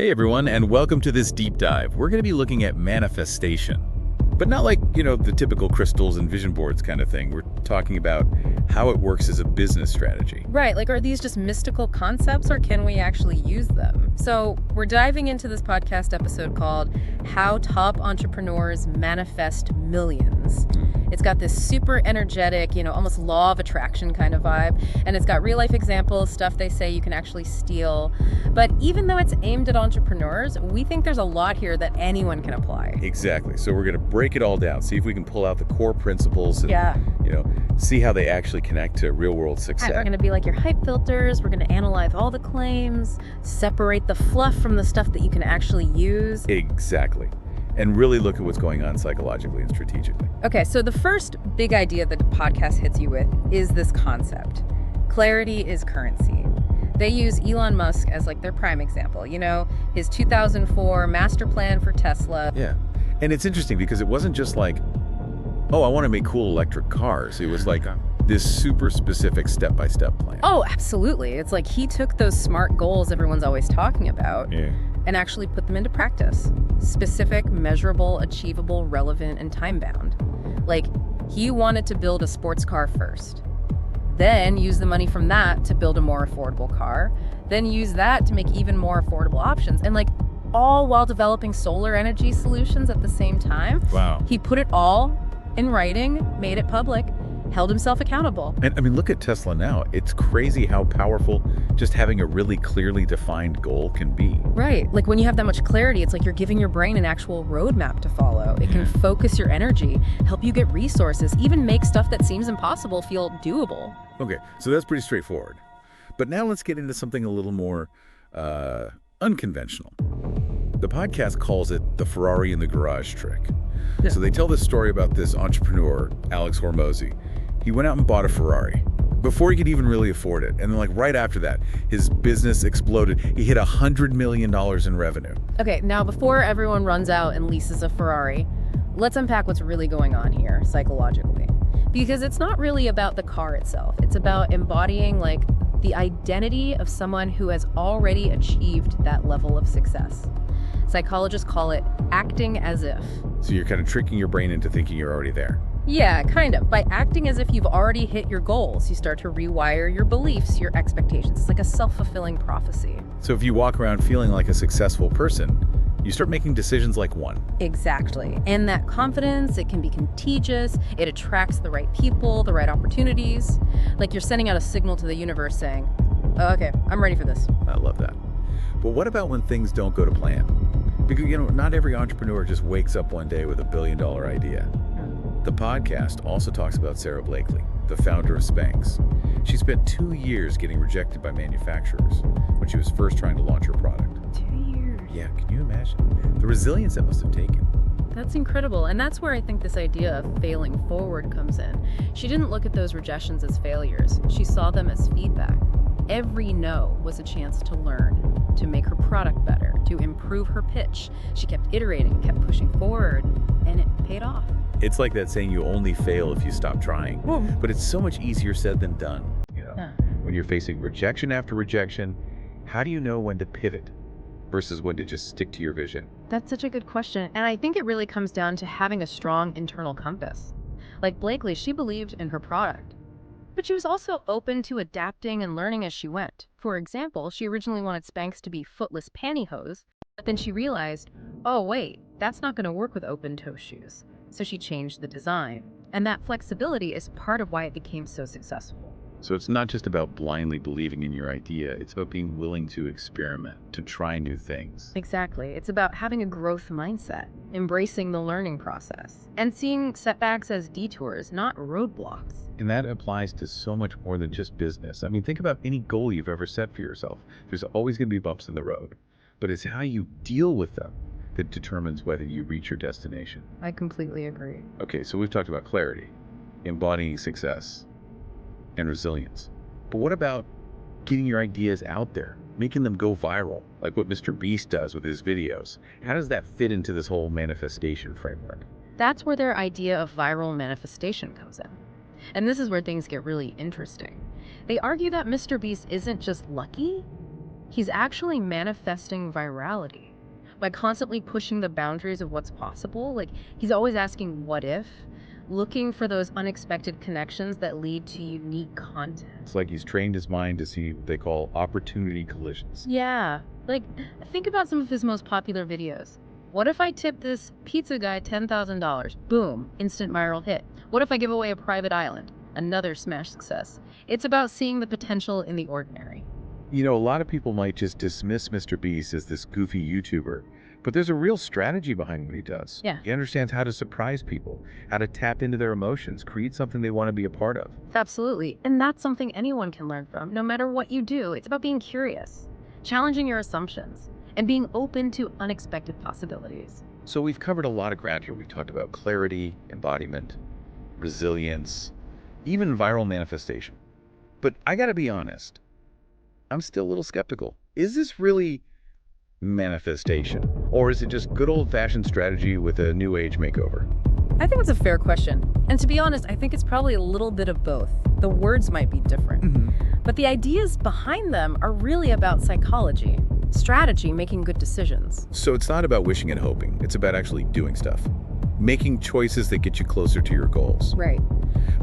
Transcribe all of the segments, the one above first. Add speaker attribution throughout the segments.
Speaker 1: Hey everyone, and welcome to this deep dive. We're going to be looking at manifestation, but not like, the typical crystals and vision boards kind of thing. We're talking about how it works as a business strategy.
Speaker 2: Right, are these just mystical concepts or can we actually use them? So we're diving into this podcast episode called How Top Entrepreneurs Manifest Millions. It's got this super energetic, almost law of attraction kind of vibe. And it's got real life examples, stuff they say you can actually steal. But even though it's aimed at entrepreneurs, we think there's a lot here that anyone can apply.
Speaker 1: Exactly. So we're going to break it all down, see if we can pull out the core principles and, see how they actually connect to real world success.
Speaker 2: We're going to be like your hype filters. We're going to analyze all the claims, separate the fluff from the stuff that you can actually use.
Speaker 1: Exactly. And really look at what's going on psychologically and strategically.
Speaker 2: Okay, so the first big idea that the podcast hits you with is this concept. Clarity is currency. They use Elon Musk as their prime example. His 2004 master plan for Tesla.
Speaker 1: Yeah. And it's interesting because it wasn't just I want to make cool electric cars. It was this super specific step-by-step plan.
Speaker 2: Oh, absolutely. It's he took those SMART goals everyone's always talking about and actually put them into practice. Specific, measurable, achievable, relevant, and time-bound. He wanted to build a sports car first, then use the money from that to build a more affordable car, then use that to make even more affordable options, and all while developing solar energy solutions at the same time.
Speaker 1: Wow.
Speaker 2: He put it all in writing, made it public, held himself accountable.
Speaker 1: And look at Tesla now. It's crazy how powerful just having a really clearly defined goal can be.
Speaker 2: Right. When you have that much clarity, it's you're giving your brain an actual roadmap to follow. It can focus your energy, help you get resources, even make stuff that seems impossible feel doable.
Speaker 1: Okay, so that's pretty straightforward. But now let's get into something a little more unconventional. The podcast calls it the Ferrari in the garage trick. Yeah. So they tell this story about this entrepreneur, Alex Hormozi. He went out and bought a Ferrari before he could even really afford it. And then right after that, his business exploded. He hit $100 million in revenue.
Speaker 2: Okay, now before everyone runs out and leases a Ferrari, let's unpack what's really going on here psychologically. Because it's not really about the car itself. It's about embodying the identity of someone who has already achieved that level of success. Psychologists call it acting as if.
Speaker 1: So you're kind of tricking your brain into thinking you're already there.
Speaker 2: Yeah, kind of. By acting as if you've already hit your goals, you start to rewire your beliefs, your expectations. It's like a self-fulfilling prophecy.
Speaker 1: So if you walk around feeling like a successful person, you start making decisions like one.
Speaker 2: Exactly. And that confidence, it can be contagious. It attracts the right people, the right opportunities. You're sending out a signal to the universe saying, oh, okay, I'm ready for this.
Speaker 1: I love that. But what about when things don't go to plan? Because, not every entrepreneur just wakes up one day with a $1 billion idea. The podcast also talks about Sarah Blakely, the founder of Spanx. She spent 2 years getting rejected by manufacturers when she was first trying to launch her product.
Speaker 2: 2 years?
Speaker 1: Yeah, can you imagine? The resilience that must have taken.
Speaker 2: That's incredible. And that's where I think this idea of failing forward comes in. She didn't look at those rejections as failures. She saw them as feedback. Every no was a chance to learn, to make her product better, to improve her pitch. She kept iterating, kept pushing forward, and it paid off.
Speaker 1: It's like that saying you only fail if you stop trying. But it's so much easier said than done. When you're facing rejection after rejection, how do you know when to pivot versus when to just stick to your vision?
Speaker 2: That's such a good question. And I think it really comes down to having a strong internal compass. Like Blakely, she believed in her product. But she was also open to adapting and learning as she went. For example, she originally wanted Spanx to be footless pantyhose, but then she realized, oh wait, that's not going to work with open-toe shoes. So she changed the design. And that flexibility is part of why it became so successful.
Speaker 1: So it's not just about blindly believing in your idea, it's about being willing to experiment, to try new things.
Speaker 2: Exactly. It's about having a growth mindset, embracing the learning process, and seeing setbacks as detours, not roadblocks.
Speaker 1: And that applies to so much more than just business. Think about any goal you've ever set for yourself. There's always going to be bumps in the road, but it's how you deal with them that determines whether you reach your destination.
Speaker 2: I completely agree.
Speaker 1: Okay, so we've talked about clarity, embodying success, and resilience. But what about getting your ideas out there, making them go viral, like what Mr. Beast does with his videos? How does that fit into this whole manifestation framework?
Speaker 2: That's where their idea of viral manifestation comes in. And this is where things get really interesting. They argue that Mr. Beast isn't just lucky, He's actually manifesting virality by constantly pushing the boundaries of what's possible. Like, he's always asking, what if? Looking for those unexpected connections that lead to unique content.
Speaker 1: It's like he's trained his mind to see what they call opportunity collisions.
Speaker 2: Yeah. Like, think about some of his most popular videos. What if I tip this pizza guy $10,000? Boom, instant viral hit. What if I give away a private island? Another smash success. It's about seeing the potential in the ordinary.
Speaker 1: You know, a lot of people might just dismiss Mr. Beast as this goofy YouTuber, but there's a real strategy behind what he does.
Speaker 2: Yeah.
Speaker 1: He understands how to surprise people, how to tap into their emotions, create something they want to be a part of.
Speaker 2: Absolutely. And that's something anyone can learn from, no matter what you do. It's about being curious, challenging your assumptions, and being open to unexpected possibilities.
Speaker 1: So we've covered a lot of ground here. We've talked about clarity, embodiment, resilience, even viral manifestation. But I gotta be honest, I'm still a little skeptical. Is this really manifestation? Or is it just good old-fashioned strategy with a new age makeover?
Speaker 2: I think it's a fair question. And to be honest, I think it's probably a little bit of both. The words might be different, but the ideas behind them are really about psychology, strategy, making good decisions.
Speaker 1: So it's not about wishing and hoping. It's about actually doing stuff, making choices that get you closer to your goals.
Speaker 2: Right.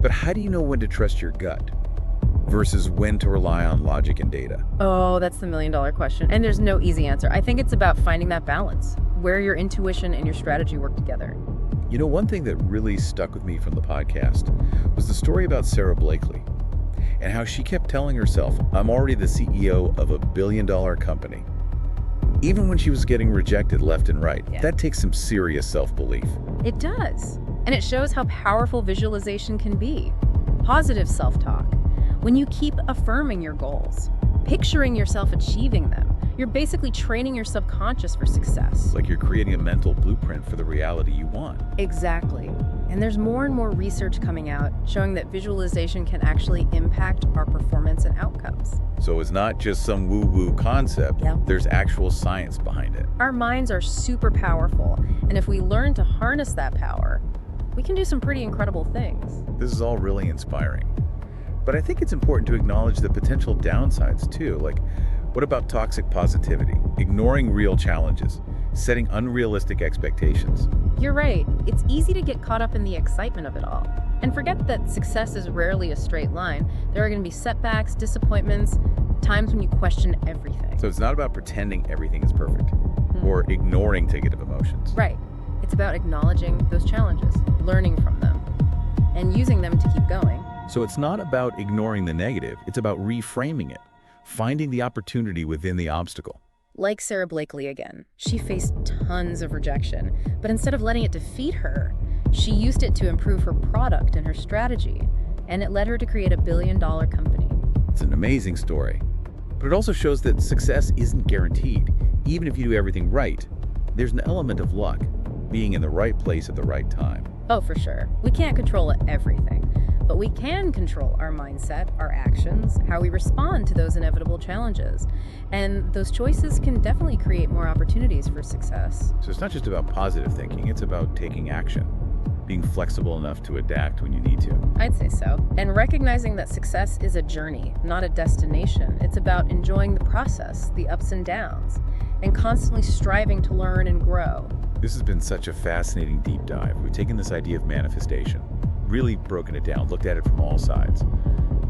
Speaker 1: But how do you know when to trust your gut versus when to rely on logic and data?
Speaker 2: Oh, that's the million-dollar question. And there's no easy answer. I think it's about finding that balance, where your intuition and your strategy work together.
Speaker 1: You know, one thing that really stuck with me from the podcast was the story about Sarah Blakely and how she kept telling herself, I'm already the CEO of $1 billion company. Even when she was getting rejected left and right.
Speaker 2: Yeah.
Speaker 1: That takes some serious self-belief.
Speaker 2: It does. And it shows how powerful visualization can be. Positive self-talk. When you keep affirming your goals, picturing yourself achieving them, you're basically training your subconscious for success.
Speaker 1: Like you're creating a mental blueprint for the reality you want.
Speaker 2: Exactly. And there's more and more research coming out showing that visualization can actually impact our performance and outcomes.
Speaker 1: So it's not just some woo-woo concept.
Speaker 2: Yeah.
Speaker 1: There's actual science behind it.
Speaker 2: Our minds are super powerful, and if we learn to harness that power, we can do some pretty incredible things.
Speaker 1: This is all really inspiring. But I think it's important to acknowledge the potential downsides too. Like, what about toxic positivity? Ignoring real challenges, setting unrealistic expectations.
Speaker 2: You're right. It's easy to get caught up in the excitement of it all and forget that success is rarely a straight line. There are going to be setbacks, disappointments, times when you question everything.
Speaker 1: So it's not about pretending everything is perfect or ignoring negative emotions.
Speaker 2: Right. It's about acknowledging those challenges, learning from them, and using them to keep going.
Speaker 1: So it's not about ignoring the negative, it's about reframing it, finding the opportunity within the obstacle.
Speaker 2: Like Sarah Blakely again, she faced tons of rejection, but instead of letting it defeat her, she used it to improve her product and her strategy, and it led her to create $1 billion company.
Speaker 1: It's an amazing story, but it also shows that success isn't guaranteed. Even if you do everything right, there's an element of luck, being in the right place at the right time.
Speaker 2: Oh, for sure. We can't control everything, but we can control our mindset, our actions, how we respond to those inevitable challenges. And those choices can definitely create more opportunities for success.
Speaker 1: So it's not just about positive thinking, it's about taking action, being flexible enough to adapt when you need to.
Speaker 2: I'd say so. And recognizing that success is a journey, not a destination. It's about enjoying the process, the ups and downs, and constantly striving to learn and grow.
Speaker 1: This has been such a fascinating deep dive. We've taken this idea of manifestation, really broken it down, looked at it from all sides,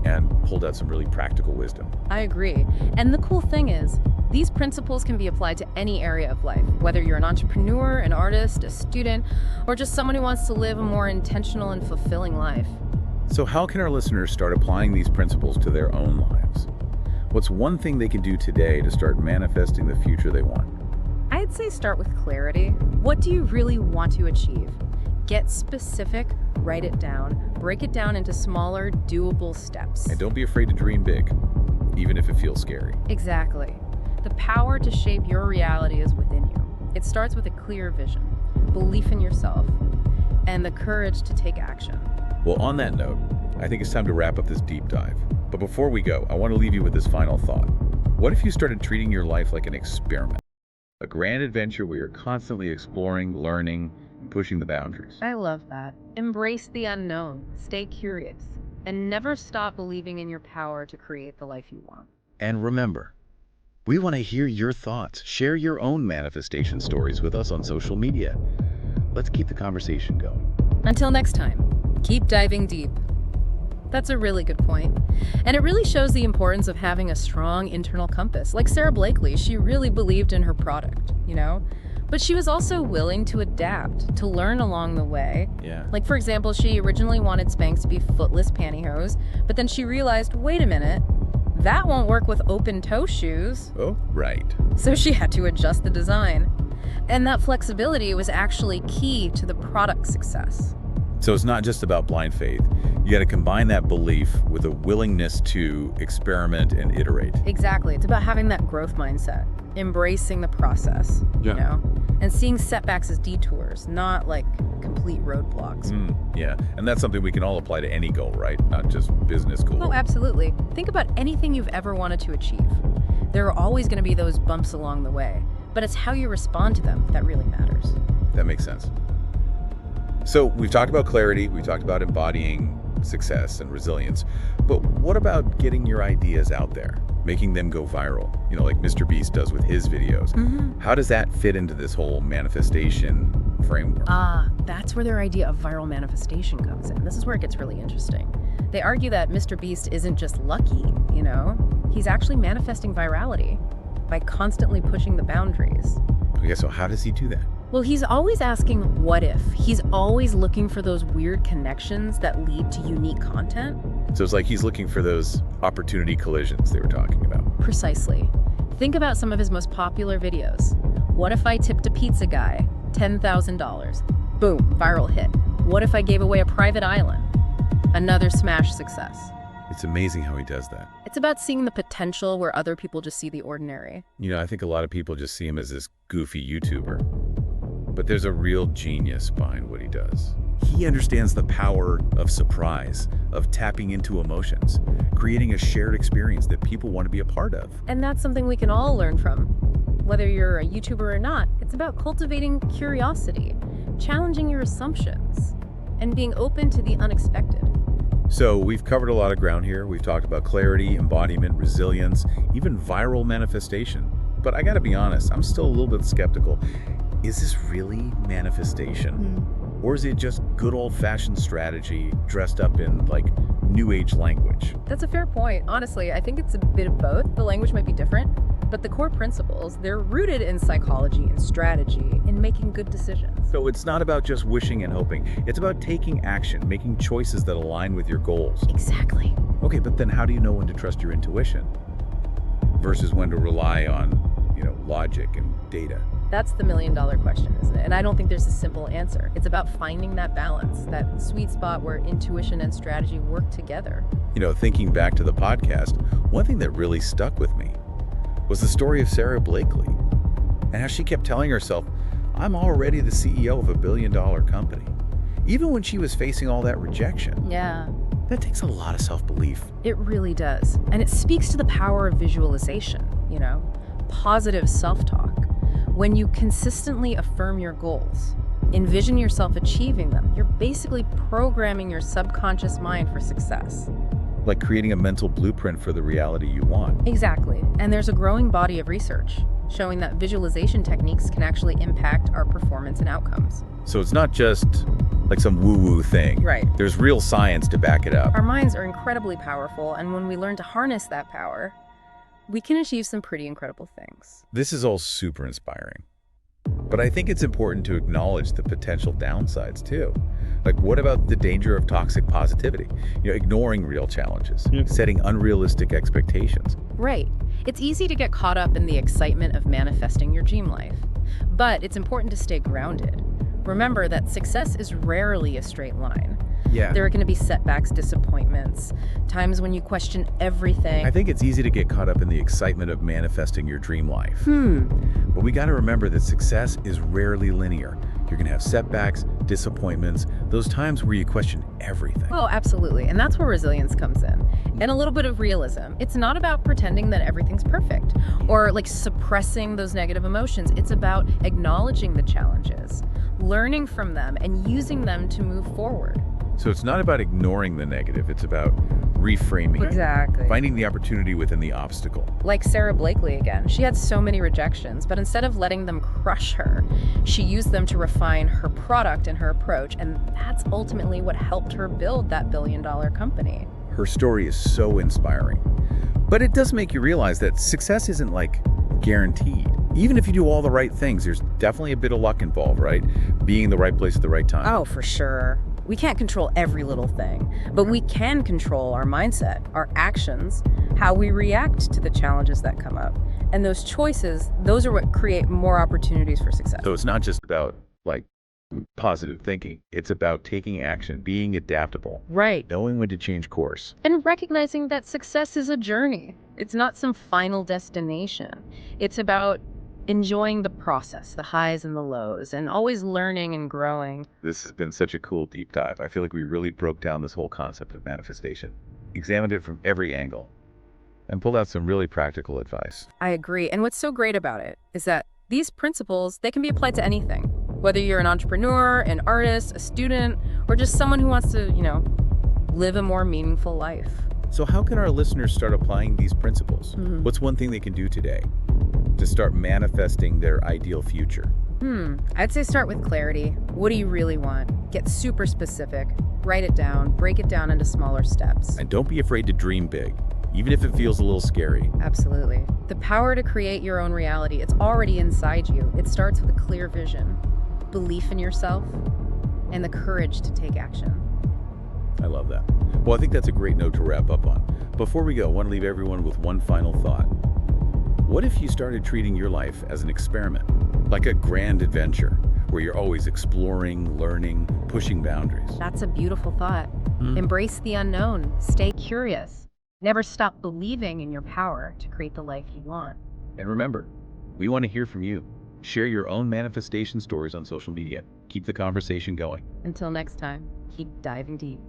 Speaker 1: and pulled out some really practical wisdom.
Speaker 2: I agree. And the cool thing is, these principles can be applied to any area of life, whether you're an entrepreneur, an artist, a student, or just someone who wants to live a more intentional and fulfilling life.
Speaker 1: So how can our listeners start applying these principles to their own lives? What's one thing they can do today to start manifesting the future they want?
Speaker 2: I'd say start with clarity. What do you really want to achieve? Get specific, write it down, break it down into smaller, doable steps.
Speaker 1: And don't be afraid to dream big, even if it feels scary.
Speaker 2: Exactly. The power to shape your reality is within you. It starts with a clear vision, belief in yourself, and the courage to take action.
Speaker 1: Well, on that note, I think it's time to wrap up this deep dive. But before we go, I want to leave you with this final thought. What if you started treating your life like an experiment? A grand adventure where you're constantly exploring, learning, and pushing the boundaries.
Speaker 2: I love that. Embrace the unknown, stay curious, and never stop believing in your power to create the life you want.
Speaker 1: And remember, We want to hear your thoughts. Share your own manifestation stories with us on social media. Let's keep the conversation going.
Speaker 2: Until next time, keep diving deep. That's a really good point. And it really shows the importance of having a strong internal compass. Like Sarah Blakely, she really believed in her product, you know? But she was also willing to adapt, to learn along the way.
Speaker 1: Yeah.
Speaker 2: Like, for example, she originally wanted Spanx to be footless pantyhose, but then she realized, wait a minute, that won't work with open-toe shoes.
Speaker 1: Oh, right.
Speaker 2: So she had to adjust the design. And that flexibility was actually key to the product success.
Speaker 1: So it's not just about blind faith. You got to combine that belief with a willingness to experiment and iterate.
Speaker 2: Exactly. It's about having that growth mindset, embracing the process, you know, and seeing setbacks as detours, not like complete roadblocks.
Speaker 1: Yeah, and that's something we can all apply to any goal, right? Not just business goals.
Speaker 2: Oh, absolutely. Think about anything you've ever wanted to achieve. There are always going to be those bumps along the way, but it's how you respond to them that really matters.
Speaker 1: That makes sense. So we've talked about clarity, we've talked about embodying success and resilience, but what about getting your ideas out there, making them go viral, you know, like Mr. Beast does with his videos? How does that fit into this whole manifestation framework?
Speaker 2: That's where their idea of viral manifestation comes in. This is where it gets really interesting. They argue that Mr. Beast isn't just lucky, you know, he's actually manifesting virality by constantly pushing the boundaries.
Speaker 1: Okay, so how does he do that?
Speaker 2: Well, he's always asking, what if? He's always looking for those weird connections that lead to unique content.
Speaker 1: So it's like he's looking for those opportunity collisions they were talking about.
Speaker 2: Precisely. Think about some of his most popular videos. What if I tipped a pizza guy $10,000? Boom, viral hit. What if I gave away a private island? Another smash success.
Speaker 1: It's amazing how he does that.
Speaker 2: It's about seeing the potential where other people just see the ordinary.
Speaker 1: You know, I think a lot of people just see him as this goofy YouTuber. But there's a real genius behind what he does. He understands the power of surprise, of tapping into emotions, creating a shared experience that people want to be a part of.
Speaker 2: And that's something we can all learn from. Whether you're a YouTuber or not, it's about cultivating curiosity, challenging your assumptions, and being open to the unexpected.
Speaker 1: So we've covered a lot of ground here. We've talked about clarity, embodiment, resilience, even viral manifestation. But I gotta be honest, I'm still a little bit skeptical. Is this really manifestation? Or is it just good old-fashioned strategy dressed up in, like, new age language?
Speaker 2: That's a fair point. Honestly, I think it's a bit of both. The language might be different, but the core principles, they're rooted in psychology and strategy, in making good decisions.
Speaker 1: So it's not about just wishing and hoping. It's about taking action, making choices that align with your goals.
Speaker 2: Exactly.
Speaker 1: Okay, but then how do you know when to trust your intuition versus when to rely on, you know, logic and data?
Speaker 2: That's the million-dollar question, isn't it? And I don't think there's a simple answer. It's about finding that balance, that sweet spot where intuition and strategy work together.
Speaker 1: You know, thinking back to the podcast, one thing that really stuck with me was the story of Sarah Blakely and how she kept telling herself, I'm already the CEO of a billion-dollar company. Even when she was facing all that rejection.
Speaker 2: Yeah.
Speaker 1: That takes a lot of self-belief.
Speaker 2: It really does. And it speaks to the power of visualization, you know, positive self-talk. When you consistently affirm your goals, envision yourself achieving them, you're basically programming your subconscious mind for success.
Speaker 1: Like creating a mental blueprint for the reality you want.
Speaker 2: Exactly. And there's a growing body of research showing that visualization techniques can actually impact our performance and outcomes.
Speaker 1: So it's not just like some woo-woo thing.
Speaker 2: Right.
Speaker 1: There's real science to back it up.
Speaker 2: Our minds are incredibly powerful, and when we learn to harness that power, we can achieve some pretty incredible things.
Speaker 1: This is all super inspiring. But I think it's important to acknowledge the potential downsides too. Like, what about the danger of toxic positivity? You know, ignoring real challenges, setting unrealistic expectations.
Speaker 2: Right. It's easy to get caught up in the excitement of manifesting your dream life. But it's important to stay grounded. Remember that success is rarely a straight line.
Speaker 1: Yeah.
Speaker 2: There are going to be setbacks, disappointments, times when you question everything.
Speaker 1: I think it's easy to get caught up in the excitement of manifesting your dream life. But we got to remember that success is rarely linear. You're going to have setbacks, disappointments, those times where you question everything.
Speaker 2: Oh, absolutely. And that's where resilience comes in. And a little bit of realism. It's not about pretending that everything's perfect or like suppressing those negative emotions. It's about acknowledging the challenges, learning from them, and using them to move forward.
Speaker 1: So it's not about ignoring the negative, it's about reframing,
Speaker 2: Exactly.
Speaker 1: finding the opportunity within the obstacle.
Speaker 2: Like Sarah Blakely again. She had so many rejections, but instead of letting them crush her, she used them to refine her product and her approach, and that's ultimately what helped her build that billion-dollar company.
Speaker 1: Her story is so inspiring. But it does make you realize that success isn't like guaranteed. Even if you do all the right things, there's definitely a bit of luck involved, right? Being in the right place at the right time.
Speaker 2: Oh, for sure. We can't control every little thing, but we can control our mindset, our actions, how we react to the challenges that come up. And those choices, those are what create more opportunities for success.
Speaker 1: So it's not just about like positive thinking. It's about taking action, being adaptable,
Speaker 2: Right.
Speaker 1: knowing when to change course.
Speaker 2: And recognizing that success is a journey. It's not some final destination. It's about enjoying the process, the highs and the lows, and always learning and growing.
Speaker 1: This has been such a cool deep dive. I feel like we really broke down this whole concept of manifestation, examined it from every angle, and pulled out some really practical advice.
Speaker 2: I agree. And what's so great about it is that these principles, they can be applied to anything. Whether you're an entrepreneur, an artist, a student, or just someone who wants to, live a more meaningful life.
Speaker 1: So how can our listeners start applying these principles? What's one thing they can do today to start manifesting their ideal future?
Speaker 2: I'd say start with clarity. What do you really want? Get super specific. Write it down. Break it down into smaller steps.
Speaker 1: And don't be afraid to dream big, even if it feels a little scary.
Speaker 2: Absolutely. The power to create your own reality, it's already inside you. It starts with a clear vision, belief in yourself, and the courage to take action.
Speaker 1: I love that. Well, I think that's a great note to wrap up on. Before we go, I want to leave everyone with one final thought. What if you started treating your life as an experiment, like a grand adventure, where you're always exploring, learning, pushing boundaries?
Speaker 2: That's a beautiful thought. Embrace the unknown. Stay curious. Never stop believing in your power to create the life you want.
Speaker 1: And remember, we want to hear from you. Share your own manifestation stories on social media. Keep the conversation going.
Speaker 2: Until next time, keep diving deep.